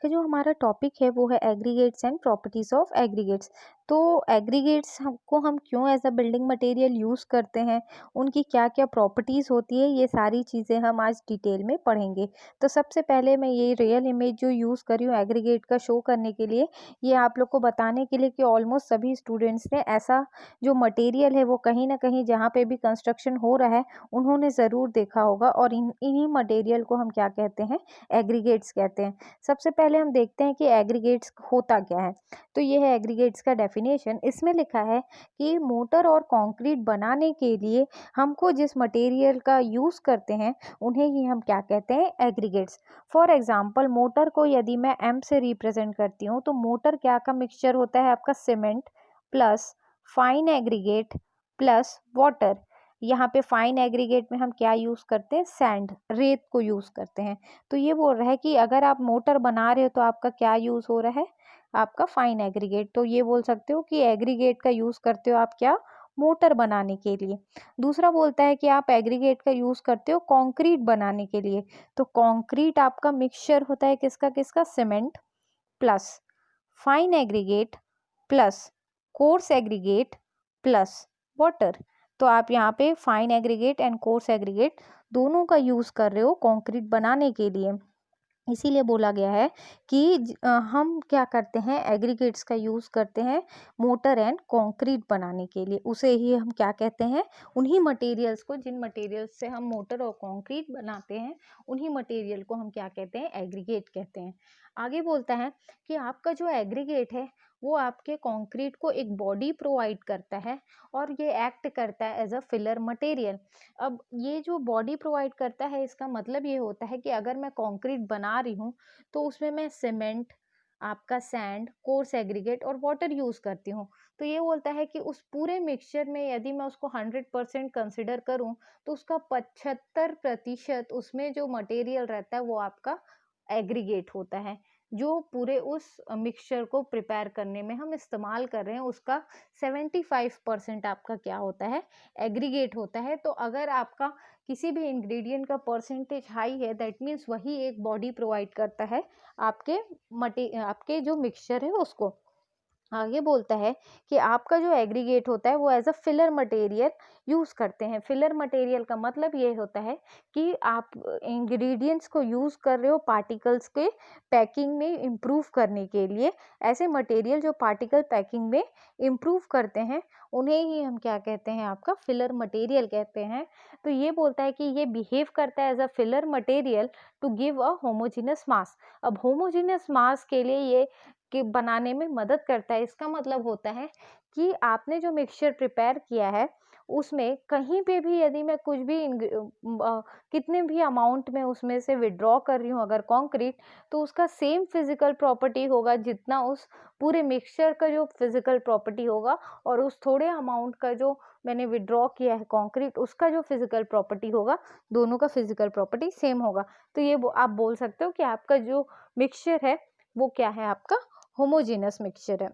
का जो हमारा टॉपिक है वो है aggregates and properties of aggregates. तो एग्रीगेट्स को हम क्यों as a building material use करते हैं, उनकी क्या क्या प्रॉपर्टीज़ होती है, ये सारी चीज़ें हम आज डिटेल में पढ़ेंगे। तो सबसे पहले मैं ये रियल इमेज जो यूज़ कर रही हूँ एग्रीगेट का शो करने के लिए, ये आप लोग को बताने के लिए कि ऑलमोस्ट सभी स्टूडेंट्स ने ऐसा जो मटेरियल है वो कहीं ना कहीं जहाँ पे भी कंस्ट्रक्शन हो रहा है उन्होंने ज़रूर देखा होगा। और इन्हीं मटेरियल को हम क्या कहते हैं, एग्रीगेट्स कहते हैं। सबसे पहले हम देखते हैं कि एग्रीगेट्स होता क्या है। तो ये है एग्रीगेट्स का डेफिनेशन। इसमें लिखा है कि मोटर और कंक्रीट बनाने के लिए हमको जिस मटेरियल का यूज़ करते हैं उन्हें ही हम क्या कहते हैं, एग्रीगेट्स। फॉर एग्जांपल मोटर को यदि मैं एम से रिप्रेजेंट करती हूँ तो मोटर क्या का मिक्सचर होता है, आपका cement plus fine aggregate plus water. यहाँ पे फाइन एग्रीगेट में हम क्या यूज़ करते हैं, सैंड, रेत को यूज़ करते हैं। तो ये बोल रहा है कि अगर आप मोटर बना रहे हो तो आपका क्या यूज़ हो रहा है, आपका फाइन एग्रीगेट। तो ये बोल सकते हो कि एग्रीगेट का यूज़ करते हो आप क्या, मोटर बनाने के लिए। दूसरा बोलता है कि आप एग्रीगेट का यूज़ करते हो कंक्रीट बनाने के लिए। तो कंक्रीट आपका मिक्सचर होता है किसका किसका, cement plus fine aggregate plus coarse aggregate plus water. तो आप यहाँ पे fine aggregate and coarse aggregate दोनों का यूज़ कर रहे हो कंक्रीट बनाने के लिए। इसीलिए बोला गया है कि हम क्या करते हैं, एग्रीगेट्स का यूज़ करते हैं मोटर एंड कंक्रीट बनाने के लिए। उसे ही हम क्या कहते हैं, उन्हीं मटेरियल्स को, जिन मटेरियल्स से हम मोटर और कंक्रीट बनाते हैं उन्हीं मटेरियल को हम क्या कहते हैं, एग्रीगेट कहते हैं। आगे बोलता है कि आपका जो एग्रीगेट है वो आपके कंक्रीट को एक बॉडी प्रोवाइड करता है और ये एक्ट करता है एज अ फिलर मटेरियल। अब ये जो बॉडी प्रोवाइड करता है इसका मतलब ये होता है कि अगर मैं कंक्रीट बना रही हूँ तो उसमें मैं सीमेंट, आपका सैंड, कोर्स एग्रीगेट और वाटर यूज़ करती हूँ। तो ये बोलता है कि उस पूरे मिक्सचर में यदि मैं उसको 100% कंसिडर करूँ तो उसका 75% उसमें जो मटेरियल रहता है वो आपका एग्रीगेट होता है। जो पूरे उस मिक्सचर को प्रिपेयर करने में हम इस्तेमाल कर रहे हैं उसका 75% आपका क्या होता है, एग्रीगेट होता है। तो अगर आपका किसी भी इंग्रेडिएंट का परसेंटेज हाई है दैट मीन्स वही एक बॉडी प्रोवाइड करता है आपके जो मिक्सचर है उसको। आगे बोलता है कि आपका जो एग्रीगेट होता है वो as a filler material use करते हैं। फिलर मटेरियल का मतलब ये होता है कि आप इंग्रेडिएंट्स को यूज़ कर रहे हो पार्टिकल्स के पैकिंग में इम्प्रूव करने के लिए। ऐसे मटेरियल जो पार्टिकल पैकिंग में इम्प्रूव करते हैं उन्हें ही हम क्या कहते हैं, आपका फिलर मटेरियल कहते हैं। तो ये बोलता है कि ये बिहेव करता है as a filler material to give a homogenous mass. अब होमोजेनस मास के लिए ये के बनाने में मदद करता है। इसका मतलब होता है कि आपने जो मिक्सचर प्रिपेयर किया है उसमें कहीं पे भी यदि मैं कुछ भी कितने भी अमाउंट में उसमें से विड्रॉ कर रही हूँ अगर कंक्रीट, तो उसका सेम फिजिकल प्रॉपर्टी होगा जितना उस पूरे मिक्सचर का जो फिजिकल प्रॉपर्टी होगा, और उस थोड़े अमाउंट का जो मैंने विड्रॉ किया है कंक्रीट उसका जो फिजिकल प्रॉपर्टी होगा, दोनों का फिजिकल प्रॉपर्टी सेम होगा। तो ये आप बोल सकते हो कि आपका जो मिक्सचर है वो क्या है, आपका होमोजेनस मिक्सचर है।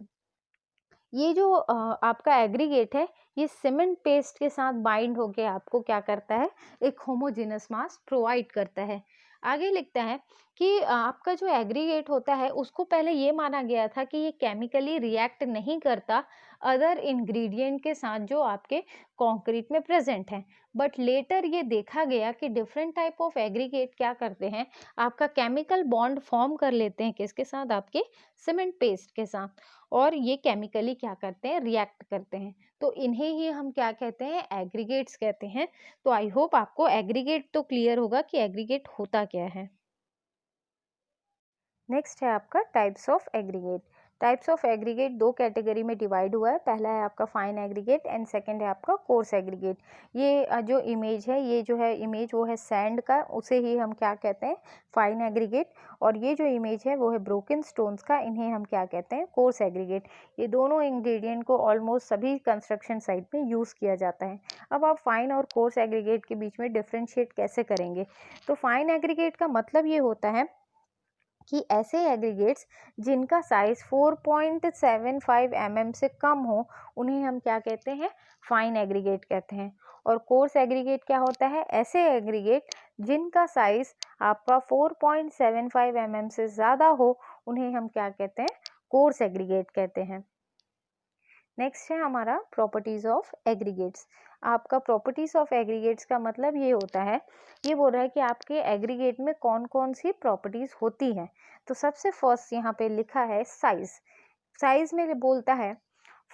ये जो आपका एग्रीगेट है ये सीमेंट पेस्ट के साथ बाइंड होके आपको क्या करता है, एक होमोजेनस मास प्रोवाइड करता है। आगे लिखता है कि आपका जो एग्रीगेट होता है उसको पहले ये माना गया था कि ये केमिकली रिएक्ट नहीं करता अदर इंग्रेडिएंट के साथ जो आपके कंक्रीट में प्रेजेंट हैं। बट लेटर ये देखा गया कि डिफरेंट टाइप ऑफ एग्रीगेट क्या करते हैं, आपका केमिकल बॉन्ड फॉर्म कर लेते हैं किसके साथ, आपके सीमेंट पेस्ट के साथ, और ये केमिकली क्या करते हैं, रिएक्ट करते हैं। तो इन्हें ही हम क्या कहते हैं, एग्रीगेट्स कहते हैं। तो आई होप आपको एग्रीगेट तो क्लियर होगा कि एग्रीगेट होता क्या है। नेक्स्ट है आपका types of aggregate. Types of aggregate दो कैटेगरी में डिवाइड हुआ है। पहला है आपका फाइन एग्रीगेट एंड सेकंड है आपका कोर्स एग्रीगेट। ये जो इमेज है, ये जो है इमेज वो है सैंड का, उसे ही हम क्या कहते हैं, फाइन एग्रीगेट। और ये जो इमेज है वो है ब्रोकन स्टोन्स का, इन्हें हम क्या कहते हैं, कोर्स एग्रीगेट। ये दोनों इंग्रेडिएंट को ऑलमोस्ट सभी कंस्ट्रक्शन साइट में यूज़ किया जाता है। अब आप फाइन और कोर्स एग्रीगेट के बीच में डिफ्रेंशिएट कैसे करेंगे। तो फाइन एग्रीगेट का मतलब ये होता है कि ऐसे एग्रीगेट्स जिनका साइज 4.75 mm से कम हो उन्हें हम क्या कहते हैं, फाइन एग्रीगेट कहते हैं। और कोर्स एग्रीगेट क्या होता है, ऐसे एग्रीगेट जिनका साइज आपका 4.75 mm से ज़्यादा हो उन्हें हम क्या कहते हैं, कोर्स एग्रीगेट कहते हैं। नेक्स्ट है हमारा प्रॉपर्टीज ऑफ एग्रीगेट्स। आपका प्रॉपर्टीज ऑफ एग्रीगेट्स का मतलब ये होता है, ये बोल रहा है कि आपके एग्रीगेट में कौन कौन सी प्रॉपर्टीज होती हैं। तो सबसे फर्स्ट यहाँ पे लिखा है साइज। साइज में बोलता है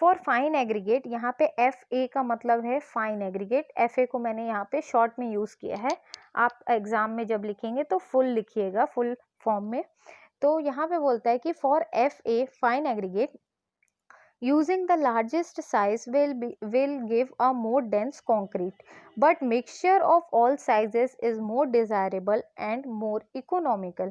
फॉर फाइन एग्रीगेट, यहाँ पे एफ ए का मतलब है फाइन एग्रीगेट। एफ ए को मैंने यहाँ पे शॉर्ट में यूज़ किया है, आप एग्जाम में जब लिखेंगे तो फुल लिखिएगा, फुल फॉर्म में। तो यहाँ पे बोलता है कि for F a fine aggregate using the largest size will give a more dense concrete, but mixture of all sizes is more desirable and more economical।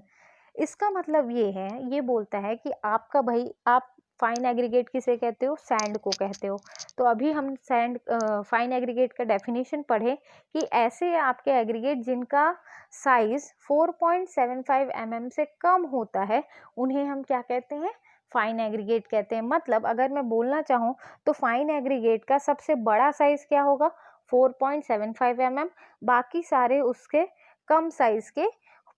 इसका मतलब ये है, ये बोलता है कि आपका भाई, आप फाइन एग्रीगेट किसे कहते हो, सैंड को कहते हो। तो अभी हम सैंड फाइन एग्रीगेट का डेफिनेशन पढ़े कि ऐसे आपके एग्रीगेट जिनका साइज 4.75 mm से कम होता है उन्हें हम क्या कहते हैं, फाइन एग्रीगेट कहते हैं। मतलब अगर मैं बोलना चाहूँ तो फाइन एग्रीगेट का सबसे बड़ा साइज क्या होगा, 4.75 mm, बाकी सारे उसके कम साइज के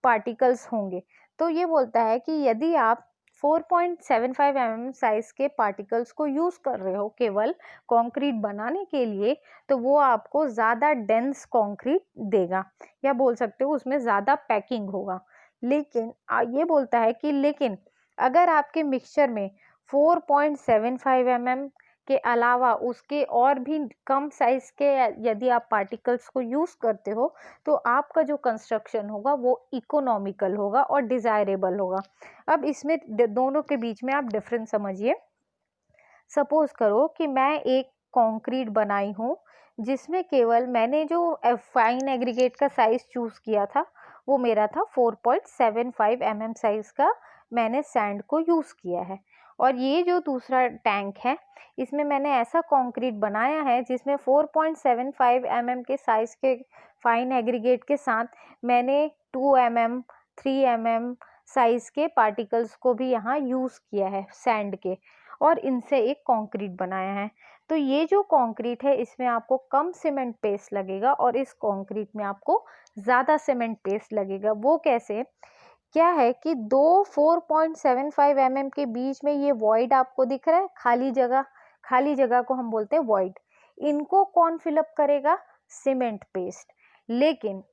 पार्टिकल्स होंगे। तो ये बोलता है कि यदि आप 4.75 mm साइज के पार्टिकल्स को यूज़ कर रहे हो केवल कंक्रीट बनाने के लिए, तो वो आपको ज़्यादा डेंस कंक्रीट देगा, या बोल सकते हो उसमें ज़्यादा पैकिंग होगा। लेकिन ये बोलता है कि लेकिन अगर आपके मिक्सचर में 4.75 mm के अलावा उसके और भी कम साइज के यदि आप पार्टिकल्स को यूज़ करते हो, तो आपका जो कंस्ट्रक्शन होगा वो इकोनॉमिकल होगा और डिज़ायरेबल होगा। अब इसमें दोनों के बीच में आप डिफरेंस समझिए। सपोज करो कि मैं एक कंक्रीट बनाई हूँ जिसमें केवल मैंने जो फाइन एग्रीगेट का साइज चूज़ किया था वो मेरा था 4.75 mm साइज का, मैंने सैंड को यूज़ किया है। और ये जो दूसरा टैंक है इसमें मैंने ऐसा कंक्रीट बनाया है जिसमें 4.75 mm के साइज के फाइन एग्रीगेट के साथ मैंने 2 mm 3 mm साइज के पार्टिकल्स को भी यहाँ यूज़ किया है सैंड के, और इनसे एक कंक्रीट बनाया है। तो ये जो कंक्रीट है इसमें आपको कम सीमेंट पेस्ट लगेगा और इस कंक्रीट में आपको ज़्यादा सीमेंट पेस्ट लगेगा। वो कैसे, क्या है कि दो 4.75 mm के बीच में ये वॉइड आपको दिख रहा है, खाली जगह को हम बोलते हैं वॉइड। इनको कौन फिलअप करेगा, सीमेंट पेस्ट। लेकिन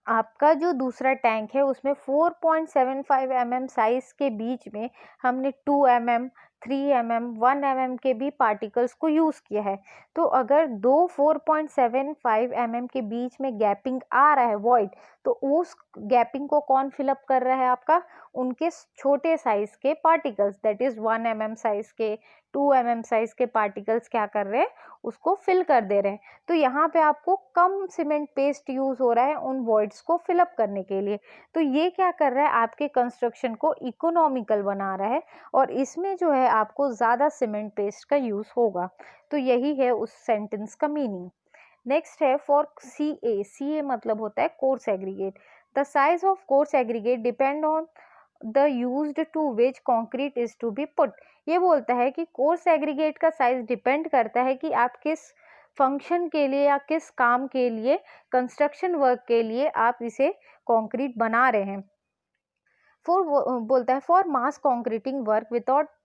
आपका जो दूसरा टैंक है उसमें 4.75 mm साइज के बीच में हमने 2 mm 3 mm 1 mm के भी पार्टिकल्स को यूज़ किया है। तो अगर दो 4.75 mm के बीच में गैपिंग आ रहा है वॉइड, तो उस गैपिंग को कौन फिलअप कर रहा है, आपका उनके छोटे साइज के particles, that is 1 mm size के 2 mm साइज के पार्टिकल्स क्या कर रहे हैं, उसको फिल कर दे रहे हैं। तो यहाँ पे आपको कम सीमेंट पेस्ट यूज़ हो रहा है उन वॉइड्स को फिलअप करने के लिए। तो ये क्या कर रहा है, आपके कंस्ट्रक्शन को इकोनॉमिकल बना रहा है और इसमें जो है आपको ज़्यादा सीमेंट पेस्ट का यूज़ होगा। तो यही है उस सेंटेंस का मीनिंग। नेक्स्ट है फॉर सी ए मतलब होता है coarse aggregate. The size of coarse aggregate depend on the used to which concrete is to be put. ये बोलता है कि कोर्स एग्रीगेट का साइज डिपेंड करता है कि आप किस फंक्शन के लिए या किस काम के लिए, कंस्ट्रक्शन वर्क के लिए आप इसे कंक्रीट बना रहे हैं। बोलता है for mass concreting work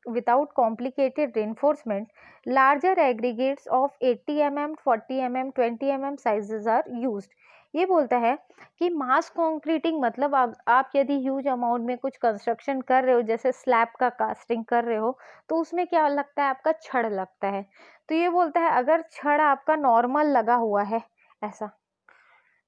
without complicated reinforcement larger aggregates of 80 mm 40 mm 20 mm sizes are used. ये बोलता है कि मास कंक्रीटिंग मतलब आप यदि ह्यूज अमाउंट में कुछ कंस्ट्रक्शन कर रहे हो, जैसे स्लैब का कास्टिंग कर रहे हो, तो उसमें क्या लगता है, आपका छड़ लगता है। तो ये बोलता है अगर छड़ आपका नॉर्मल लगा हुआ है ऐसा,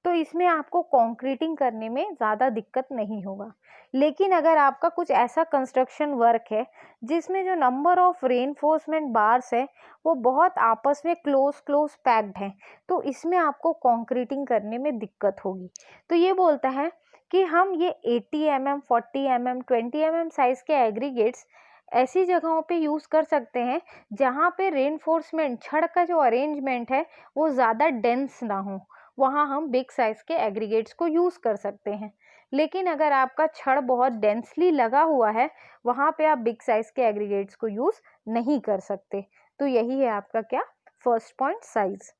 तो इसमें आपको कंक्रीटिंग करने में ज़्यादा दिक्कत नहीं होगा। लेकिन अगर आपका कुछ ऐसा कंस्ट्रक्शन वर्क है जिसमें जो नंबर ऑफ रेनफोर्समेंट बार्स है वो बहुत आपस में क्लोज पैक्ड हैं, तो इसमें आपको कंक्रीटिंग करने में दिक्कत होगी। तो ये बोलता है कि हम ये 80 mm 40 mm 20 mm साइज़ के एग्रीगेट्स ऐसी जगहों पे यूज़ कर सकते हैं जहाँ पे रेनफोर्समेंट, छड़ का जो अरेंजमेंट है वो ज़्यादा डेंस ना हो, वहाँ हम बिग साइज़ के एग्रीगेट्स को यूज़ कर सकते हैं। लेकिन अगर आपका छड़ बहुत डेंसली लगा हुआ है, वहाँ पे आप बिग साइज़ के एग्रीगेट्स को यूज़ नहीं कर सकते। तो यही है आपका क्या, फर्स्ट पॉइंट साइज़।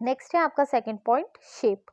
नेक्स्ट है आपका सेकंड पॉइंट शेप।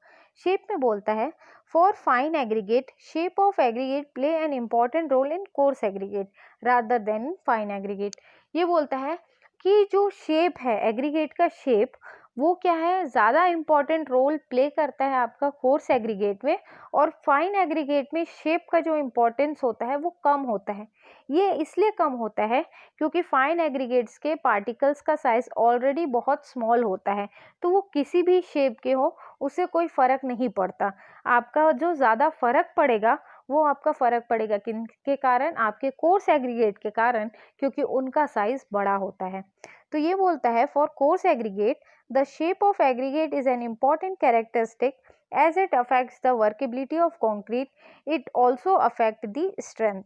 शेप में बोलता है For fine aggregate, shape of aggregate play an important role in coarse aggregate rather than in fine aggregate. ये बोलता है कि जो शेप है एग्रीगेट का शेप वो क्या है ज़्यादा इम्पॉर्टेंट रोल प्ले करता है आपका कोर्स एग्रीगेट में, और फाइन एग्रीगेट में शेप का जो इम्पोर्टेंस होता है वो कम होता है। ये इसलिए कम होता है क्योंकि फाइन एग्रीगेट्स के पार्टिकल्स का साइज ऑलरेडी बहुत स्मॉल होता है, तो वो किसी भी शेप के हो उससे कोई फ़र्क नहीं पड़ता। आपका जो ज़्यादा फ़र्क पड़ेगा वो आपका फ़र्क पड़ेगा किनके कारण, आपके कोर्स एग्रीगेट के कारण, क्योंकि उनका साइज बड़ा होता है। तो ये बोलता है for coarse aggregate the shape of aggregate is an important characteristic as it affects the workability of concrete, it also affect the strength.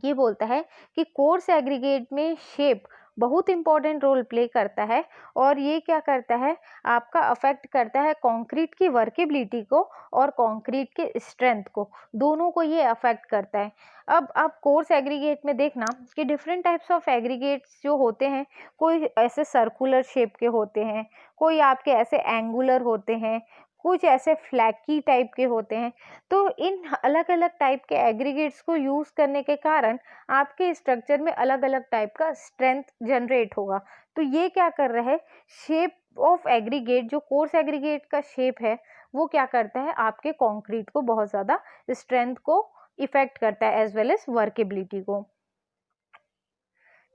ये बोलता है कि कोर्स एग्रीगेट में शेप बहुत इंपॉर्टेंट रोल प्ले करता है, और ये क्या करता है आपका अफेक्ट करता है कंक्रीट की वर्केबिलिटी को और कंक्रीट के स्ट्रेंथ को, दोनों को ये अफेक्ट करता है। अब आप कोर्स एग्रीगेट में देखना कि डिफरेंट टाइप्स ऑफ एग्रीगेट्स जो होते हैं, कोई ऐसे सर्कुलर शेप के होते हैं, कोई आपके ऐसे एंगुलर होते हैं, कुछ ऐसे फ्लैकी टाइप के होते हैं। तो इन अलग अलग टाइप के एग्रीगेट्स को यूज़ करने के कारण आपके स्ट्रक्चर में अलग अलग टाइप का स्ट्रेंथ जनरेट होगा। तो ये क्या कर रहा है, शेप ऑफ एग्रीगेट जो कोर्स एग्रीगेट का शेप है वो क्या करता है आपके कंक्रीट को बहुत ज़्यादा स्ट्रेंथ को इफेक्ट करता है एज वेल एज वर्केबिलिटी को।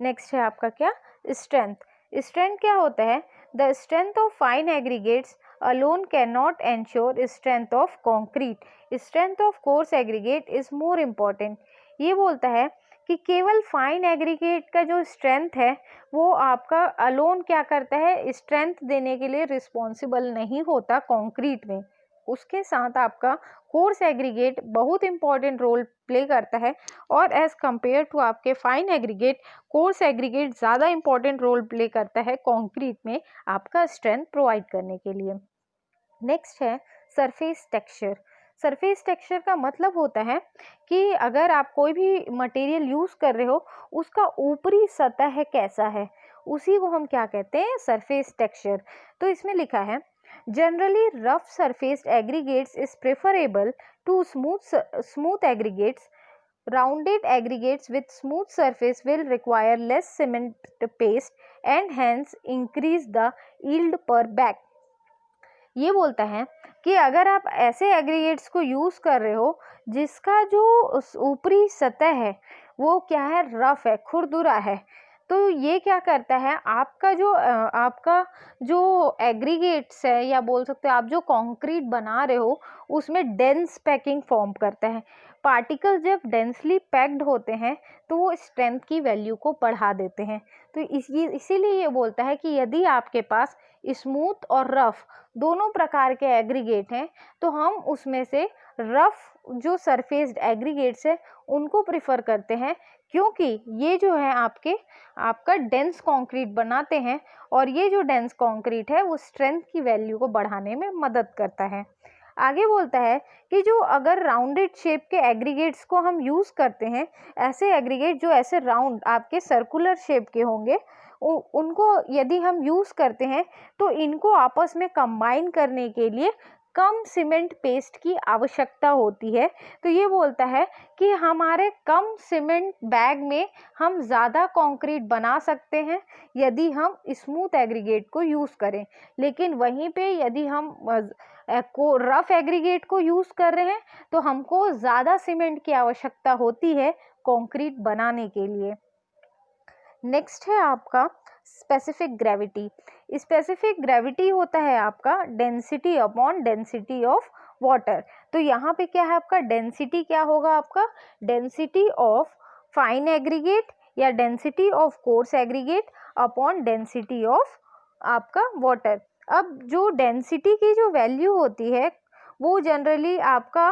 नेक्स्ट है आपका क्या, स्ट्रेंथ। स्ट्रेंथ क्या होता है, the strength of fine aggregates alone cannot ensure strength of concrete. Strength of coarse aggregate is more important. ये बोलता है कि केवल फाइन एग्रीगेट का जो स्ट्रेंथ है वो आपका अलोन क्या करता है, स्ट्रेंथ देने के लिए रिस्पॉन्सिबल नहीं होता कंक्रीट में, उसके साथ आपका कोर्स एग्रीगेट बहुत इंपॉर्टेंट रोल प्ले करता है, और एज कंपेयर टू आपके फाइन एग्रीगेट कोर्स एग्रीगेट ज़्यादा इंपॉर्टेंट रोल प्ले करता है कंक्रीट में आपका स्ट्रेंथ प्रोवाइड करने के लिए। नेक्स्ट है सरफेस टेक्सचर। सरफेस टेक्सचर का मतलब होता है कि अगर आप कोई भी मटेरियल यूज़ कर रहे हो उसका ऊपरी सतह कैसा है, उसी को हम क्या कहते हैं, सरफेस टेक्सचर। तो इसमें लिखा है generally rough surface aggregates is preferable to smooth aggregates. Rounded aggregates with smooth surface will require less cement paste and hence increase the yield per bag. ये बोलता है कि अगर आप ऐसे एग्रीगेट्स को यूज़ कर रहे हो जिसका जो ऊपरी सतह है वो क्या है, रफ है, खुरदुरा है, तो ये क्या करता है आपका जो एग्रीगेट्स है या बोल सकते हो आप जो कंक्रीट बना रहे हो उसमें डेंस पैकिंग फॉर्म करता है। पार्टिकल जब डेंसली पैक्ड होते हैं तो वो स्ट्रेंथ की वैल्यू को बढ़ा देते हैं। तो इसीलिए ये बोलता है कि यदि आपके पास स्मूथ और रफ दोनों प्रकार के एग्रीगेट हैं तो हम उसमें से रफ जो सरफेस्ड एग्रीगेट्स है उनको प्रिफर करते हैं, क्योंकि ये जो है आपका डेंस कंक्रीट बनाते हैं, और ये जो डेंस कंक्रीट है वो स्ट्रेंथ की वैल्यू को बढ़ाने में मदद करता है। आगे बोलता है कि जो अगर राउंडेड शेप के एग्रीगेट्स को हम यूज़ करते हैं, ऐसे एग्रीगेट जो ऐसे राउंड आपके सर्कुलर शेप के होंगे उनको यदि हम यूज़ करते हैं तो इनको आपस में कंबाइन करने के लिए कम सीमेंट पेस्ट की आवश्यकता होती है। तो ये बोलता है कि हमारे कम सीमेंट बैग में हम ज़्यादा कंक्रीट बना सकते हैं यदि हम स्मूथ एग्रीगेट को यूज़ करें, लेकिन वहीं पे यदि हम रफ एग्रीगेट को यूज़ कर रहे हैं तो हमको ज़्यादा सीमेंट की आवश्यकता होती है कंक्रीट बनाने के लिए। नेक्स्ट है आपका स्पेसिफिक ग्रेविटी। स्पेसिफिक ग्रेविटी होता है आपका density upon density of water. तो यहाँ पे क्या है आपका डेंसिटी, क्या होगा आपका डेंसिटी ऑफ फाइन एग्रीगेट या density of coarse aggregate upon density of आपका वाटर। अब जो डेंसिटी की जो वैल्यू होती है वो जनरली आपका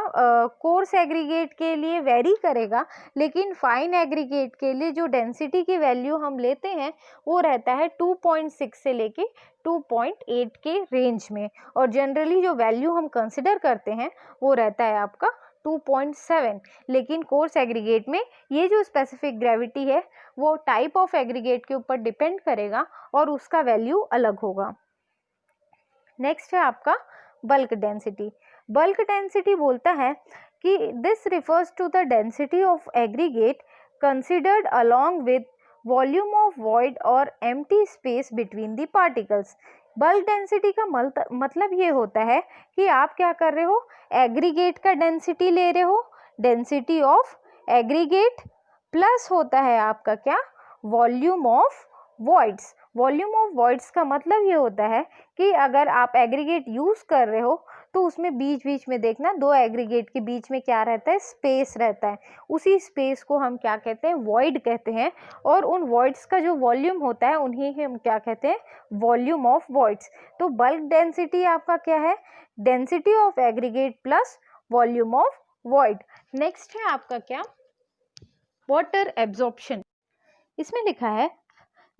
कोर्स एग्रीगेट के लिए वेरी करेगा, लेकिन फाइन एग्रीगेट के लिए जो डेंसिटी की वैल्यू हम लेते हैं वो रहता है 2.6 से लेके 2.8 के रेंज में, और जनरली जो वैल्यू हम कंसिडर करते हैं वो रहता है आपका 2.7। लेकिन कोर्स एग्रीगेट में ये जो स्पेसिफिक ग्रेविटी है वो टाइप ऑफ एग्रीगेट के ऊपर डिपेंड करेगा और उसका वैल्यू अलग होगा। नेक्स्ट है आपका बल्क डेंसिटी। बल्क डेंसिटी बोलता है कि this refers to the density of aggregate considered along with volume of void और empty space between the particles. Bulk density का मतलब ये होता है कि आप क्या कर रहे हो, एग्रीगेट का डेंसिटी ले रहे हो, डेंसिटी ऑफ एग्रीगेट प्लस होता है आपका क्या, volume of voids. Volume of voids का मतलब ये होता है कि अगर आप एग्रीगेट यूज कर रहे हो तो उसमें बीच बीच में देखना, दो एग्रीगेट के बीच में क्या रहता है, स्पेस रहता है। उसी स्पेस को हम क्या कहते हैं, वॉइड कहते हैं। और उन वॉइड्स का जो वॉल्यूम होता है उन्हीं हम क्या कहते हैं, वॉल्यूम ऑफ वॉइड्स। तो बल्क डेंसिटी आपका क्या है, density of aggregate plus volume of void. Next है आपका क्या, वाटर एब्जॉर्प्शन। इसमें लिखा है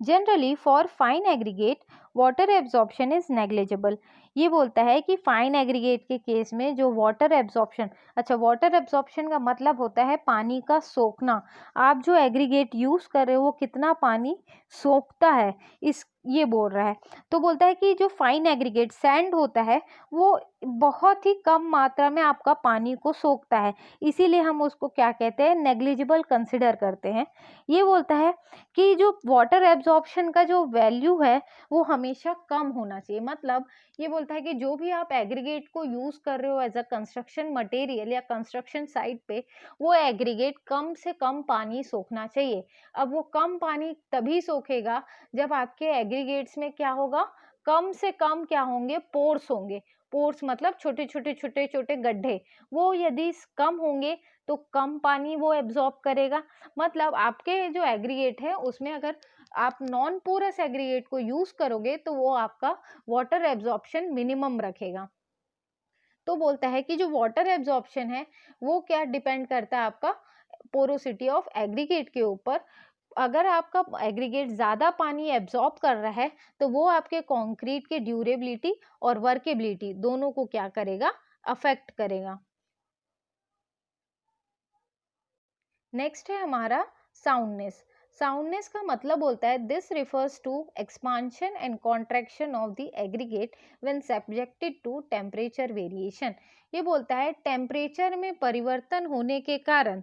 generally for fine aggregate water absorption is negligible. ये बोलता है कि फाइन एग्रीगेट के केस में जो वाटर एब्जॉर्प्शन, अच्छा वाटर एब्जॉर्प्शन का मतलब होता है पानी का सोखना। आप जो एग्रीगेट यूज कर रहे हो वो कितना पानी सोखता है, इस ये बोल रहा है। तो बोलता है कि जो फाइन एग्रीगेट सैंड होता है वो बहुत ही कम मात्रा में आपका पानी को सोखता है, इसीलिए हम उसको क्या कहते हैं, नेग्लिजिबल कंसिडर करते हैं। ये बोलता है कि जो वाटर एब्जॉर्प्शन का जो वैल्यू है वो हमेशा कम होना चाहिए। मतलब ये बोलता है कि जो भी आप एग्रीगेट को यूज कर रहे हो एज अ कंस्ट्रक्शन मटेरियल या कंस्ट्रक्शन साइट पे, वो एग्रीगेट कम से कम पानी सोखना चाहिए। अब वो कम पानी तभी सोखेगा जब आपके एग्रीगेट्स में क्या होगा, कम से कम क्या होंगे, पोर्स होंगे। पोर्स मतलब छोटे छोटे छोटे छोटे गड्ढे, वो यदि कम होंगे तो कम पानी वो एब्जॉर्ब करेगा। मतलब आपके जो एग्रीगेट है उसमें अगर आप नॉन पोरस एग्रीगेट को यूज करोगे तो वो आपका वाटर एब्जॉर्प्शन मिनिमम रखेगा। तो बोलता है कि जो वाटर एब्जॉर्प्शन है वो क्या डिपेंड करता है, आपका पोरोसिटी ऑफ एग्रीगेट के ऊपर। अगर आपका एग्रीगेट ज़्यादा पानी एब्जॉर्ब कर रहा है तो वो आपके कंक्रीट के ड्यूरेबिलिटी और वर्केबिलिटी दोनों को क्या करेगा, अफेक्ट करेगा। नेक्स्ट है हमारा साउंडनेस। साउंडनेस का मतलब बोलता है this refers to expansion and contraction of the aggregate when subjected to temperature variation. ये बोलता है टेम्परेचर में परिवर्तन होने के कारण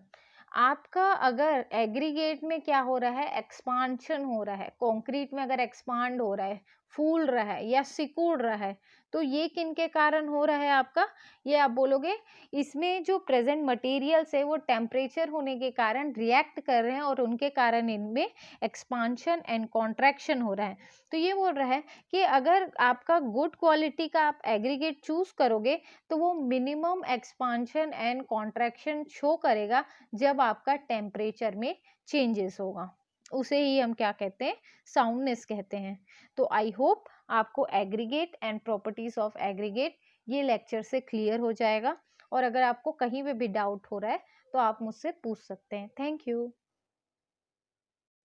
आपका अगर एग्रीगेट में क्या हो रहा है, एक्सपांशन हो रहा है, कंक्रीट में अगर एक्सपांड हो रहा है, फूल रहा है या सिकुड़ रहा है, तो ये किन के कारण हो रहा है आपका, ये आप बोलोगे इसमें जो प्रेजेंट मटेरियल्स है वो टेम्परेचर होने के कारण रिएक्ट कर रहे हैं और उनके कारण इनमें एक्सपांशन एंड कॉन्ट्रैक्शन हो रहा है। तो ये बोल रहा है कि अगर आपका गुड क्वालिटी का आप एग्रीगेट चूज करोगे तो वो minimum expansion and contraction show करेगा जब आपका टेम्परेचर में चेंजेस होगा, उसे ही हम क्या कहते हैं, साउंडनेस कहते हैं। तो आई होप आपको aggregate and properties of aggregate ये लेक्चर से क्लियर हो जाएगा। और अगर आपको कहीं पे भी डाउट हो रहा है तो आप मुझसे पूछ सकते हैं। Thank you.